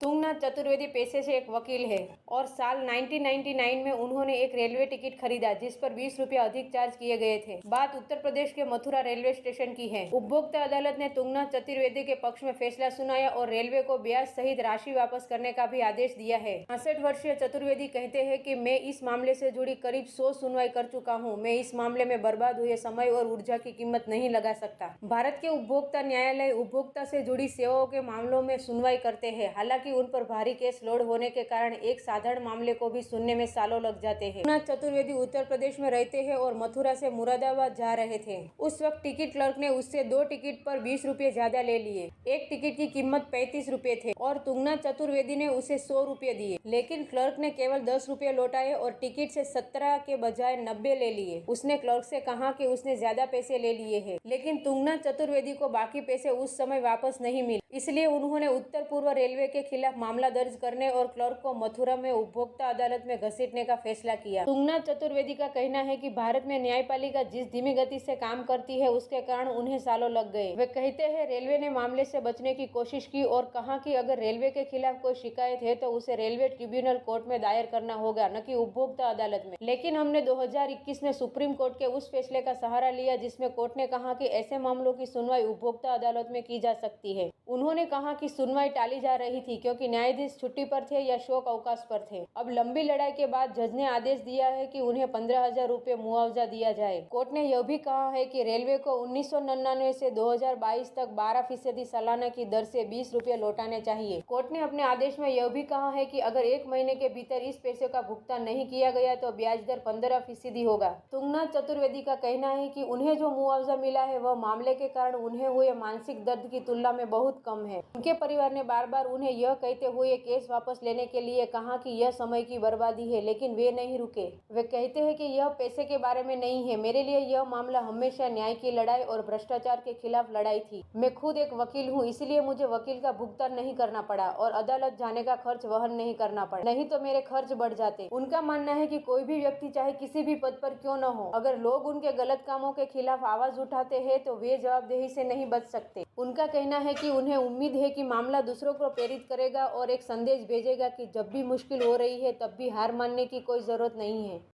तुंगनाथ चतुर्वेदी पेशे से एक वकील है और साल 1999 में उन्होंने एक रेलवे टिकट खरीदा जिस पर 20 रुपये अधिक चार्ज किए गए थे। बात उत्तर प्रदेश के मथुरा रेलवे स्टेशन की है। उपभोक्ता अदालत ने तुंगनाथ चतुर्वेदी के पक्ष में फैसला सुनाया और रेलवे को ब्याज सहित राशि वापस करने का भी आदेश दिया है। 65 वर्षीय चतुर्वेदी कहते हैं कि मैं इस मामले से जुड़ी करीब 100 सुनवाई कर चुका हूँ। मैं इस मामले में बर्बाद हुए समय और ऊर्जा की कीमत नहीं लगा सकता। भारत के उपभोक्ता न्यायालय उपभोक्ता से जुड़ी सेवाओं के मामलों में सुनवाई करते हैं। हालांकि उन पर भारी केस लोड होने के कारण एक साधारण मामले को भी सुनने में सालों लग जाते हैं। तुंगनाथ चतुर्वेदी उत्तर प्रदेश में रहते हैं और मथुरा से मुरादाबाद जा रहे थे। उस वक्त टिकट क्लर्क ने उससे 2 टिकट पर 20 रुपये ज्यादा ले लिए। एक टिकट की कीमत 35 रुपये थे और तुंगनाथ चतुर्वेदी ने उसे 100 रुपये दिए, लेकिन क्लर्क ने केवल 10 रुपये लौटाए और टिकट से 17 के बजाय 90 ले लिए। उसने क्लर्क से कहा कि उसने ज्यादा पैसे ले लिए हैं, लेकिन तुंगनाथ चतुर्वेदी को बाकी पैसे उस समय वापस नहीं मिले। इसलिए उन्होंने उत्तर पूर्व रेलवे के खिलाफ मामला दर्ज करने और क्लर्क को मथुरा में उपभोक्ता अदालत में घसीटने का फैसला किया। तुंगनाथ चतुर्वेदी का कहना है कि भारत में न्यायपालिका जिस धीमी गति से काम करती है उसके कारण उन्हें सालों लग गए। वे कहते हैं रेलवे ने मामले से बचने की कोशिश की और कहा कि अगर रेलवे के खिलाफ कोई शिकायत है तो उसे रेलवे ट्रिब्यूनल कोर्ट में दायर करना होगा, न कि उपभोक्ता अदालत में। लेकिन हमने 2021 में सुप्रीम कोर्ट के उस फैसले का सहारा लिया जिसमें कोर्ट ने कहा कि ऐसे मामलों की सुनवाई उपभोक्ता अदालत में की जा सकती है। उन्होंने कहा कि सुनवाई टाली जा रही थी क्योंकि न्यायाधीश छुट्टी पर थे या शोक अवकाश पर थे। अब लंबी लड़ाई के बाद जज ने आदेश दिया है कि उन्हें 15,000 रुपये मुआवजा दिया जाए। कोर्ट ने यह भी कहा है कि रेलवे को 1999 से 2022 तक 12% सालाना की दर से 20 रुपये लौटाने चाहिए। कोर्ट ने अपने आदेश में यह भी कहा है कि अगर 1 महीने के भीतर इस पैसे का भुगतान नहीं किया गया तो ब्याज दर 15% होगा। तुंगनाथ चतुर्वेदी का कहना है कि उन्हें जो मुआवजा मिला है वह मामले के कारण उन्हें हुए मानसिक दर्द की तुलना में बहुत कम है। उनके परिवार ने बार बार उन्हें यह कहते हुए केस वापस लेने के लिए कहा कि यह समय की बर्बादी है, लेकिन वे नहीं रुके। वे कहते हैं कि यह पैसे के बारे में नहीं है। मेरे लिए यह मामला हमेशा न्याय की लड़ाई और भ्रष्टाचार के खिलाफ लड़ाई थी। मैं खुद एक वकील हूँ, इसलिए मुझे वकील का भुगतान नहीं करना पड़ा और अदालत जाने का खर्च वहन नहीं करना पड़ा, नहीं तो मेरे खर्च बढ़ जाते। उनका मानना है कि कोई भी व्यक्ति चाहे किसी भी पद पर क्यों न हो, अगर लोग उनके गलत कामों के खिलाफ आवाज उठाते हैं तो वे जवाबदेही से नहीं बच सकते। उनका कहना है कि उन्हें उम्मीद है कि मामला दूसरों को प्रेरित करेगा और एक संदेश भेजेगा कि जब भी मुश्किल हो रही है तब भी हार मानने की कोई जरूरत नहीं है।